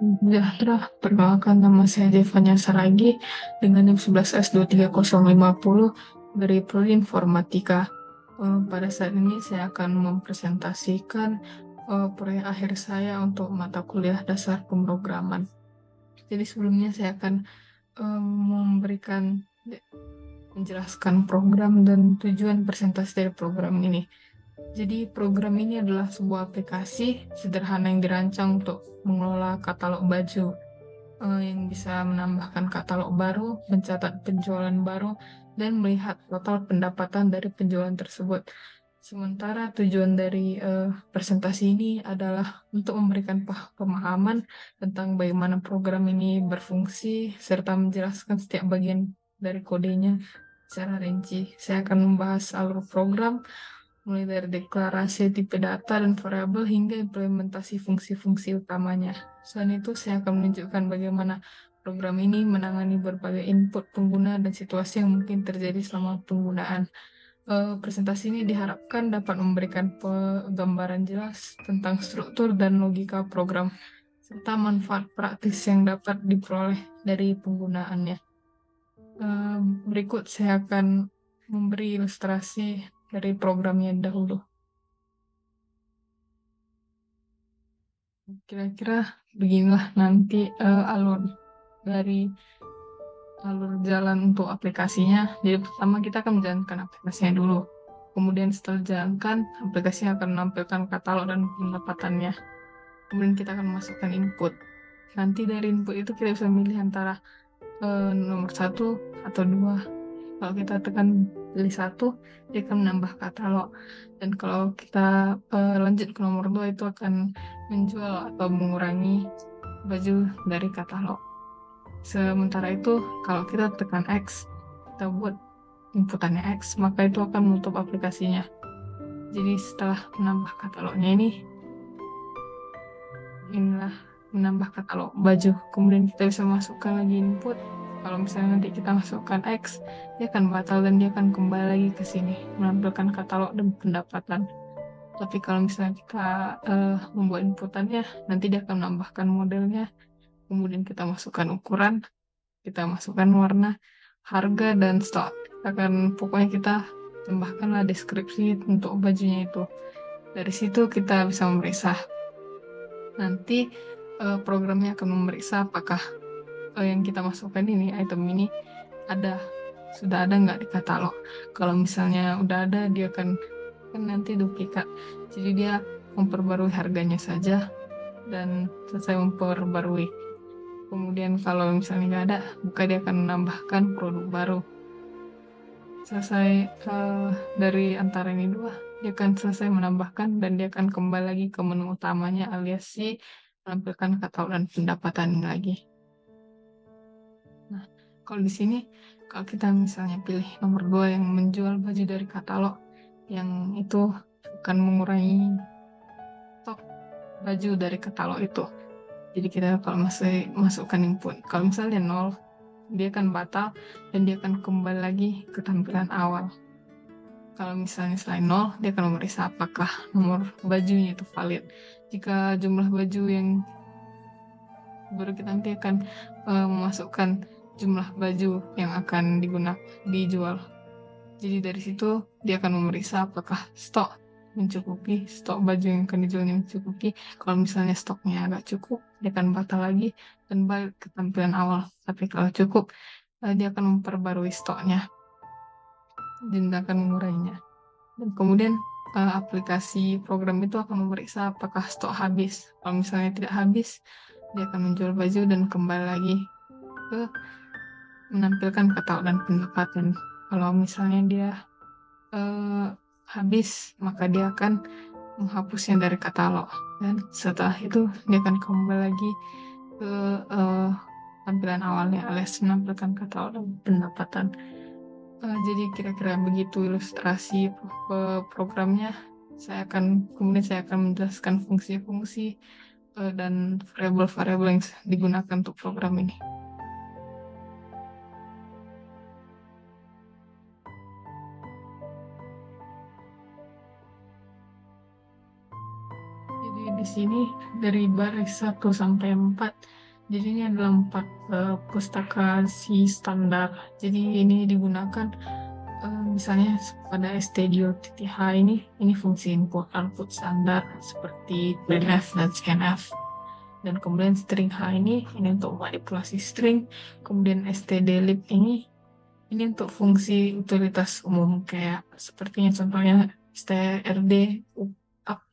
Sejahtera, perkenalkan nama saya Devanya Saragi dengan NIM 11S23050 dari Prodi Informatika. Pada saat ini saya akan mempresentasikan proyek akhir saya untuk mata kuliah dasar pemrograman. Jadi sebelumnya saya akan memberikan menjelaskan program dan tujuan presentasi dari program ini. Jadi program ini adalah sebuah aplikasi sederhana yang dirancang untuk mengelola katalog baju yang bisa menambahkan katalog baru, mencatat penjualan baru, dan melihat total pendapatan dari penjualan tersebut. Sementara tujuan dari presentasi ini adalah untuk memberikan pemahaman tentang bagaimana program ini berfungsi, serta menjelaskan setiap bagian dari kodenya secara rinci. Saya akan membahas alur program, mulai dari deklarasi tipe data dan variabel hingga implementasi fungsi-fungsi utamanya. Selain itu, saya akan menunjukkan bagaimana program ini menangani berbagai input pengguna dan situasi yang mungkin terjadi selama penggunaan. Presentasi ini diharapkan dapat memberikan gambaran jelas tentang struktur dan logika program, serta manfaat praktis yang dapat diperoleh dari penggunaannya. Eh, Berikut saya akan memberi ilustrasi dari programnya dahulu. Kira-kira beginilah nanti alur dari alur jalan untuk aplikasinya. Jadi pertama kita akan menjalankan aplikasinya dulu. Kemudian setelah dijalankan, aplikasinya akan menampilkan katalog dan pendapatannya. Kemudian kita akan masukkan input. Nanti dari input itu kita bisa memilih antara nomor satu atau dua. Kalau kita tekan pilih satu, dia akan menambah katalog. Dan kalau kita lanjut ke nomor dua, itu akan menjual atau mengurangi baju dari katalog. Sementara itu, kalau kita tekan X, kita buat inputannya X, maka itu akan menutup aplikasinya. Jadi setelah menambah katalognya inilah menambah katalog baju. Kemudian kita bisa masukkan lagi input. Kalau misalnya nanti kita masukkan X, dia akan batal dan dia akan kembali lagi ke sini, menampilkan katalog dan pendapatan. Tapi kalau misalnya kita membuat inputannya, nanti dia akan menambahkan modelnya. Kemudian kita masukkan ukuran, kita masukkan warna, harga, dan stok. Pokoknya kita tambahkanlah deskripsi untuk bajunya itu. Dari situ kita bisa memeriksa. Nanti programnya akan memeriksa apakah yang kita masukkan ini, item ini, ada sudah ada nggak di katalog. Kalau misalnya udah ada, dia kan nanti duplikat. Jadi dia memperbarui harganya saja dan selesai memperbarui. Kemudian kalau misalnya nggak ada, maka dia akan menambahkan produk baru. Selesai dari antara ini dua, dia akan selesai menambahkan dan dia akan kembali lagi ke menu utamanya alias si menampilkan katalog dan pendapatan lagi. Nah, kalau di sini, kalau kita misalnya pilih nomor 2 yang menjual baju dari katalog, yang itu akan mengurangi stok baju dari katalog itu. Jadi kita kalau masih masukkan input, kalau misalnya 0, dia akan batal dan dia akan kembali lagi ke tampilan awal. Kalau misalnya selain 0, dia akan memeriksa apakah nomor bajunya itu valid. Jika jumlah baju yang baru kita nanti akan memasukkan jumlah baju yang akan dijual. Jadi dari situ dia akan memeriksa apakah stok stok baju yang akan dijualnya mencukupi. Kalau misalnya stoknya agak cukup, dia akan batal lagi dan balik ke tampilan awal. Tapi kalau cukup, dia akan memperbarui stoknya dan akan menguranginya. Dan kemudian aplikasi program itu akan memeriksa apakah stok habis. Kalau misalnya tidak habis, dia akan menjual baju dan kembali lagi ke menampilkan katalog dan pendapatan. Kalau misalnya dia eh, habis, maka dia akan menghapusnya dari katalog. Dan setelah itu, dia akan kembali lagi ke eh, tampilan awalnya alias menampilkan katalog dan pendapatan. Jadi kira-kira begitu ilustrasi programnya. Kemudian saya akan menjelaskan fungsi-fungsi dan variabel-variabel yang digunakan untuk program ini. Jadi di sini dari baris 1 sampai 4. Jadi ini adalah 4 pustaka standar. Jadi ini digunakan misalnya pada STDIO.H ini fungsi input output standar seperti printf dan scanf. Dan kemudian string H ini untuk manipulasi string. Kemudian stdlib ini untuk fungsi utilitas umum kayak sepertinya contohnya strd up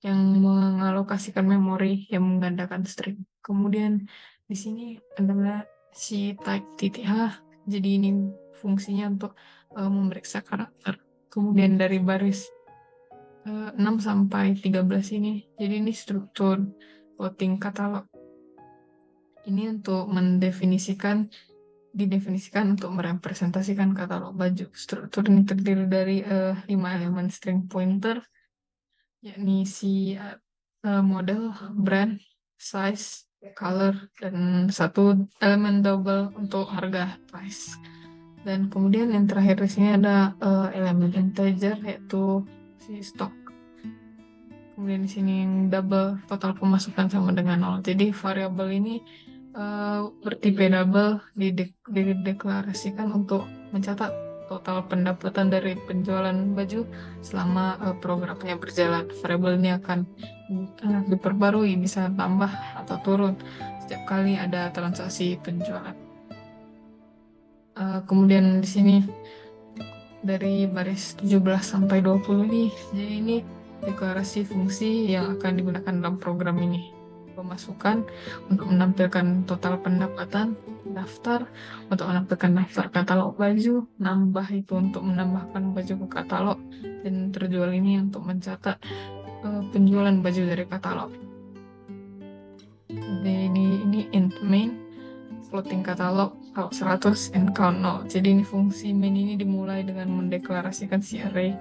yang mengalokasikan memori yang menggandakan string. Kemudian di sini adalah si type TTH. Jadi ini fungsinya untuk memeriksa karakter. Kemudian dari baris 6 sampai 13 ini, jadi ini struktur plotting katalog. Ini untuk didefinisikan untuk merepresentasikan katalog baju. Struktur ini terdiri dari 5 elemen string pointer, yakni si model, brand, size, color, dan 1 elemen double untuk harga price. Dan kemudian yang terakhir di sini ada elemen integer, yaitu si stok. Kemudian di sini yang double, total pemasukan sama dengan 0. Jadi variabel ini bertipe double dideklarasikan untuk mencatat total pendapatan dari penjualan baju selama programnya berjalan. Variabel ini akan diperbarui, bisa tambah atau turun setiap kali ada transaksi penjualan. Kemudian di sini dari baris 17 sampai 20 ini, jadi ini deklarasi fungsi yang akan digunakan dalam program ini. Pemasukan untuk menampilkan total pendapatan, daftar untuk menampilkan daftar katalog baju, nambah itu untuk menambahkan baju ke katalog, dan terjual ini untuk mencatat penjualan baju dari katalog. Jadi ini int main, floating katalog, count 100 and count 0. Jadi ini fungsi main ini dimulai dengan mendeklarasikan si array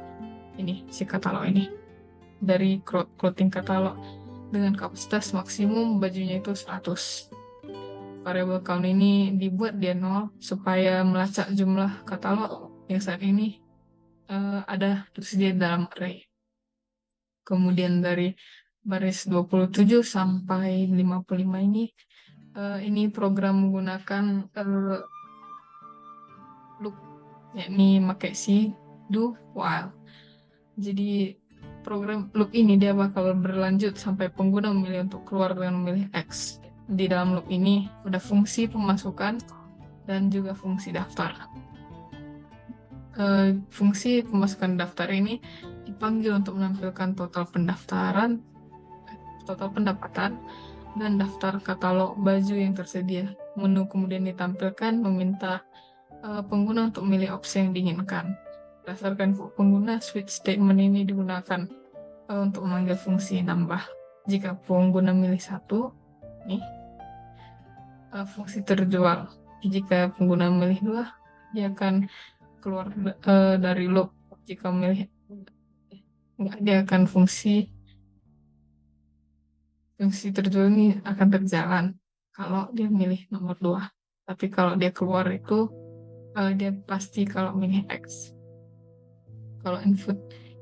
ini, si katalog ini dari clothing katalog dengan kapasitas maksimum bajunya itu 100. Variabel count ini dibuat dia 0 supaya melacak jumlah katalog yang saat ini ada tersedia dalam array. Kemudian dari baris 27 sampai 55 ini program menggunakan loop, yakni pakai si do while. Jadi program loop ini dia bakal berlanjut sampai pengguna memilih untuk keluar dengan memilih X. Di dalam loop ini ada fungsi pemasukan dan juga fungsi daftar. Fungsi pemasukan daftar ini dipanggil untuk menampilkan total pendapatan dan daftar katalog baju yang tersedia. Menu kemudian ditampilkan meminta pengguna untuk memilih opsi yang diinginkan. Berdasarkan pengguna, switch statement ini digunakan untuk memanggil fungsi nambah. Jika pengguna milih 1, fungsi terjual. Jika pengguna milih 2, dia akan keluar dari loop. Jika memilih enggak, dia akan fungsi terjual ini akan terjalan kalau dia milih nomor 2. Tapi kalau dia keluar itu dia pasti kalau milih X. Kalau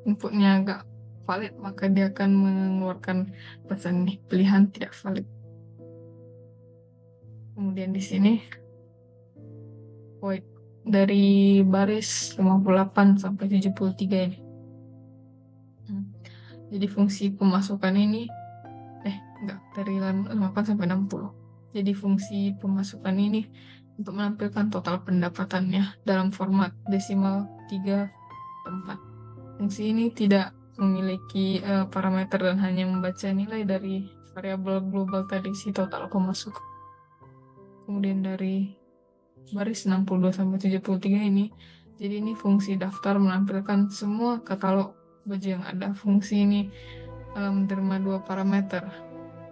inputnya agak valid, maka dia akan mengeluarkan pesan ini, pilihan tidak valid. Kemudian di sini void dari baris 58 sampai 73 ini. Jadi fungsi pemasukan ini dari 58 sampai 60. Jadi fungsi pemasukan ini untuk menampilkan total pendapatannya dalam format desimal 3 tempat. Fungsi ini tidak memiliki parameter dan hanya membaca nilai dari variabel global tadi, si total pemasukan. Kemudian dari baris 62 sampai 73 ini, jadi ini fungsi daftar menampilkan semua katalog baju yang ada. Fungsi ini menerima 2 parameter,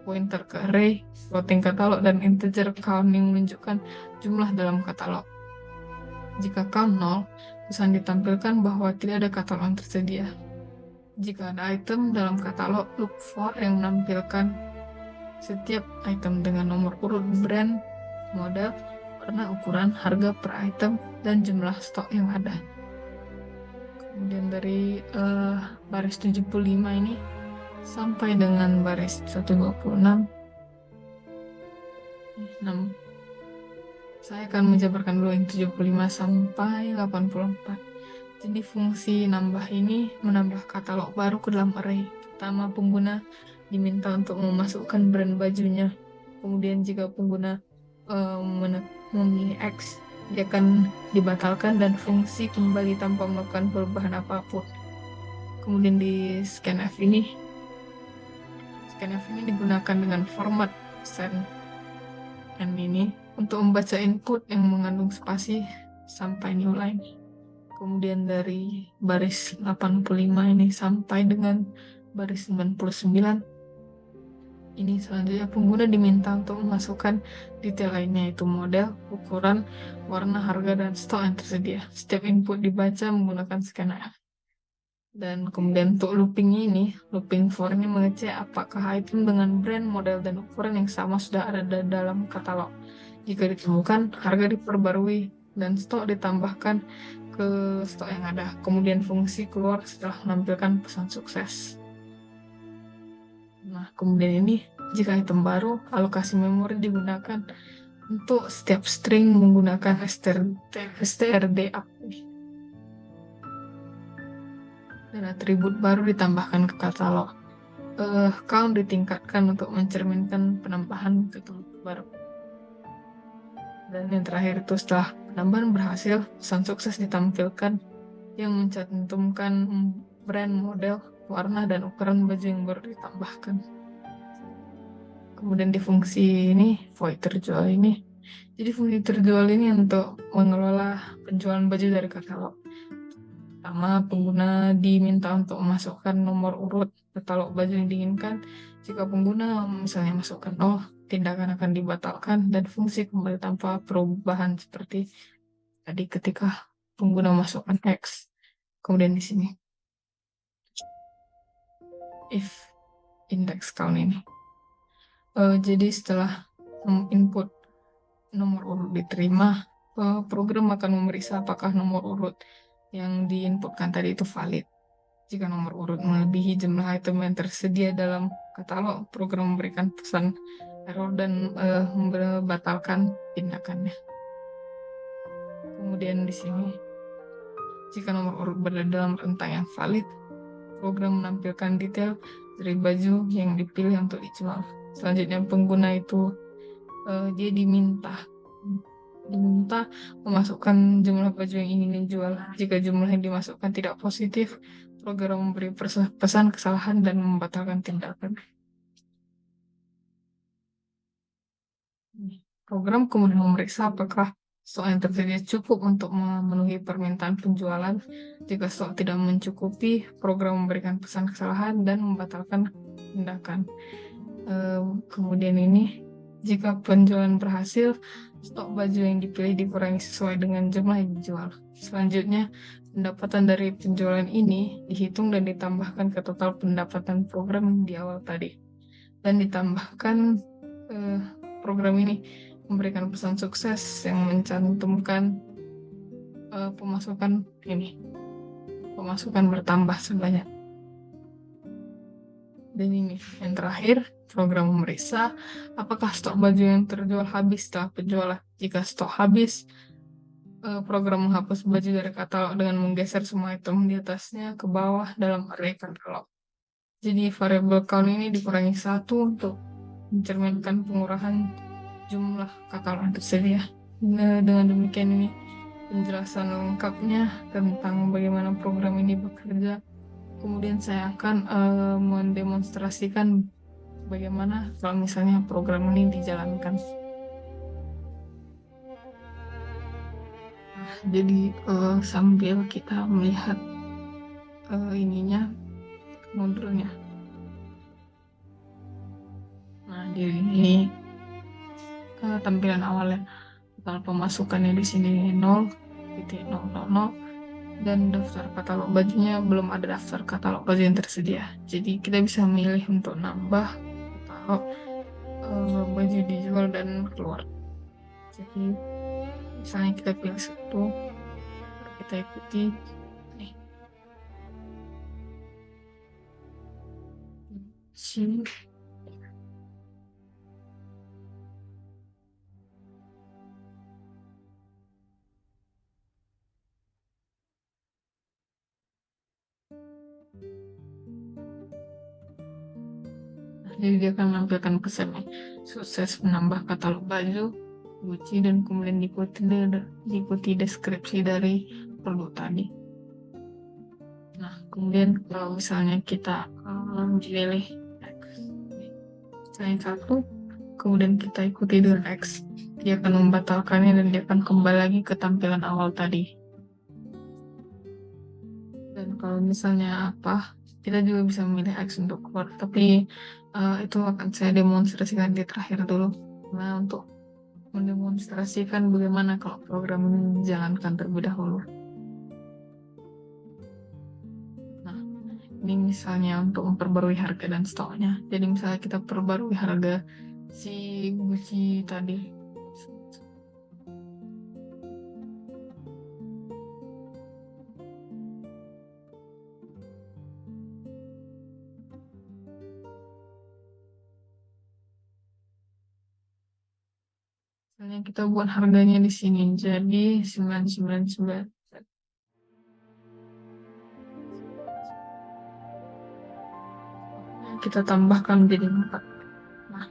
pointer ke array, floating katalog, dan integer count yang menunjukkan jumlah dalam katalog. Jika count 0, pesan ditampilkan bahwa tidak ada katalog yang tersedia. Jika ada item dalam katalog, look for yang menampilkan setiap item dengan nomor urut brand, model, warna, ukuran, harga per item, dan jumlah stok yang ada. Kemudian dari baris 75 ini, sampai dengan baris 126. Saya akan menjabarkan dulu yang 75 sampai 84. Jadi fungsi nambah ini menambah katalog baru ke dalam array. Pertama, pengguna diminta untuk memasukkan brand bajunya. Kemudian jika pengguna memilih X, dia akan dibatalkan dan fungsi kembali tanpa melakukan perubahan apapun. Kemudian di scanf ini digunakan dengan format send n ini untuk membaca input yang mengandung spasi sampai new line. Kemudian dari baris 85 ini sampai dengan baris 99, ini selanjutnya pengguna diminta untuk memasukkan detail lainnya, yaitu model, ukuran, warna, harga, dan stok yang tersedia. Setiap input dibaca menggunakan scanf. Dan kemudian untuk looping for ini mengecek apakah item dengan brand, model, dan ukuran yang sama sudah ada dalam katalog. Jika ditemukan, harga diperbarui dan stok ditambahkan ke stok yang ada. Kemudian fungsi keluar setelah menampilkan pesan sukses. Nah, kemudian ini jika item baru, alokasi memori digunakan untuk setiap string menggunakan strd up. Dan atribut baru ditambahkan ke katalog. Count ditingkatkan untuk mencerminkan penambahan keyword baru. Dan yang terakhir itu setelah penambahan berhasil, pesan sukses ditampilkan yang mencantumkan brand, model, warna, dan ukuran baju yang baru ditambahkan. Kemudian di fungsi ini, void terjual ini. Jadi fungsi terjual ini untuk mengelola penjualan baju dari katalog. Pertama, pengguna diminta untuk memasukkan nomor urut katalog baju yang diinginkan. Jika pengguna misalnya masukkan 0, tindakan akan dibatalkan dan fungsi kembali tanpa perubahan seperti tadi ketika pengguna masukkan X. Kemudian di sini if index count ini. Jadi setelah input nomor urut diterima, program akan memeriksa apakah nomor urut yang diinputkan tadi itu valid. Jika nomor urut melebihi jumlah item yang tersedia dalam katalog, program memberikan pesan error dan membatalkan tindakannya. Kemudian di sini, jika nomor urut berada dalam rentang yang valid, program menampilkan detail dari baju yang dipilih untuk dijual. Selanjutnya pengguna itu dia diminta memasukkan jumlah baju yang ingin dijual. Jika jumlah yang dimasukkan tidak positif, program memberi pesan kesalahan dan membatalkan tindakan. Program kemudian memeriksa apakah stok yang tersedia cukup untuk memenuhi permintaan penjualan. Jika stok tidak mencukupi, program memberikan pesan kesalahan dan membatalkan tindakan. Kemudian ini, jika penjualan berhasil, stok baju yang dipilih dikurangi sesuai dengan jumlah yang dijual. Selanjutnya, pendapatan dari penjualan ini dihitung dan ditambahkan ke total pendapatan program di awal tadi. Dan ditambahkan program ini memberikan pesan sukses yang mencantumkan pemasukan bertambah sebanyak. Dan ini yang terakhir, program memeriksa apakah stok baju yang terjual habis setelah penjualan. Jika stok habis, program menghapus baju dari katalog dengan menggeser semua item di atasnya ke bawah dalam array katalog. Jadi variabel count ini dikurangi 1 untuk mencerminkan pengurahan jumlah katalog yang tersedia. Dengan demikian ini penjelasan lengkapnya tentang bagaimana program ini bekerja. Kemudian saya akan mendemonstrasikan bagaimana kalau misalnya program ini dijalankan. Nah, jadi sambil kita melihat modulnya. Nah, jadi ini tampilan awalnya. Total pemasukannya di sini 0,000 dan daftar katalog bajunya belum ada daftar katalog baju yang tersedia. Jadi kita bisa memilih untuk nambah katalog baju dijual dan keluar. Jadi misalnya kita pilih satu, kita ikuti nih. Si. Jadi dia akan menampilkan pesannya, sukses menambah katalog baju Gucci, dan kemudian diikuti deskripsi dari produk tadi. Nah, kemudian kalau misalnya kita memilih X, misalnya satu, kemudian kita ikuti dengan X, dia akan membatalkannya dan dia akan kembali lagi ke tampilan awal tadi. Dan kalau misalnya kita juga bisa memilih X untuk keluar, tapi itu akan saya demonstrasikan di terakhir dulu. Nah, untuk mendemonstrasikan bagaimana kalau program ini dijalankan terlebih dahulu. Nah, ini misalnya untuk memperbarui harga dan stoknya. Jadi misalnya kita perbarui harga si Gucci tadi. Misalnya kita buat harganya di sini jadi 999. Kita tambahkan menjadi 4. Nah,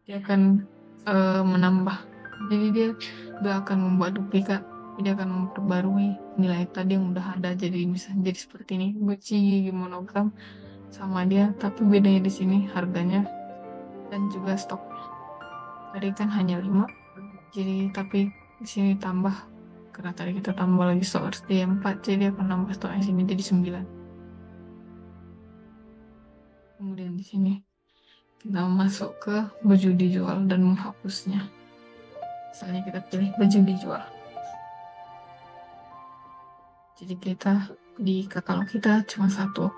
dia akan menambah. Jadi dia akan membuat duplikat. Dia akan memperbarui nilai tadi yang udah ada, jadi bisa jadi seperti ini. Gucci monogram sama dia, tapi bedanya di sini harganya dan juga stoknya. Tadi kan hanya 5, jadi tapi di sini tambah karena tadi kita tambah lagi stok RT 4, jadi akan nambah stoknya sini jadi 9. Kemudian di sini kita masuk ke baju dijual dan menghapusnya. Misalnya kita pilih baju dijual. Jadi kita di katalog kita cuma satu.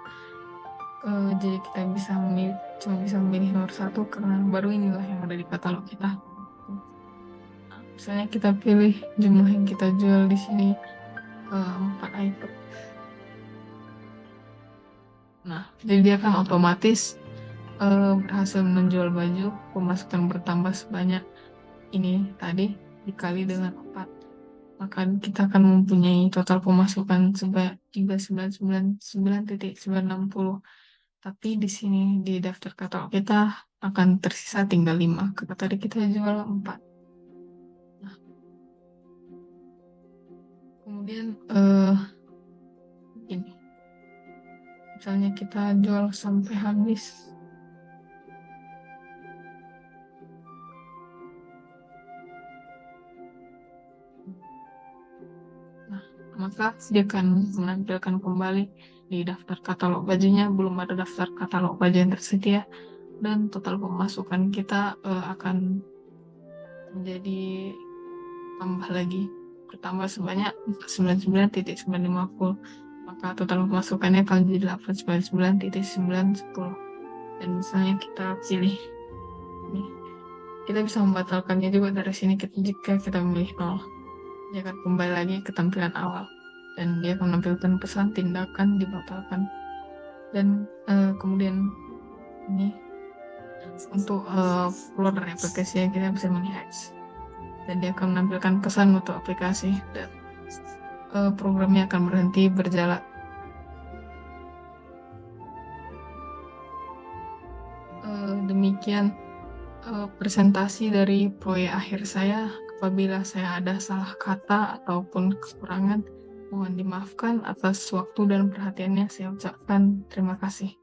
Jadi kita cuma bisa memilih nomor 1 karena baru inilah yang ada di katalog kita. Nah, misalnya kita pilih jumlah yang kita jual di sini 4 item. Nah, jadi dia akan otomatis berhasil menjual baju, pemasukan bertambah sebanyak ini tadi dikali dengan 4. Maka kita akan mempunyai total pemasukan sebanyak 399,960. Tapi di sini di daftar katalog kita akan tersisa tinggal 5 karena tadi kita jual 4. Nah, kemudian ini misalnya kita jual sampai habis. Nah, maka dia akan menampilkan kembali di daftar katalog bajunya, belum ada daftar katalog baju yang tersedia, dan total pemasukan kita akan menjadi tambah lagi, bertambah sebanyak 499,950. Maka total pemasukannya akan jadi 899,910. Dan misalnya kita pilih ini, kita bisa membatalkannya juga dari sini jika kita memilih 0. Dia akan kembali lagi ke tampilan awal dan dia akan menampilkan pesan tindakan dibatalkan. Dan kemudian ini untuk keluar dari aplikasi kita bisa melihat, dan dia akan menampilkan pesan untuk aplikasi dan programnya akan berhenti berjalan. Demikian presentasi dari proyek akhir saya. Apabila saya ada salah kata ataupun kekurangan, mohon dimaafkan. Atas waktu dan perhatiannya saya ucapkan terima kasih.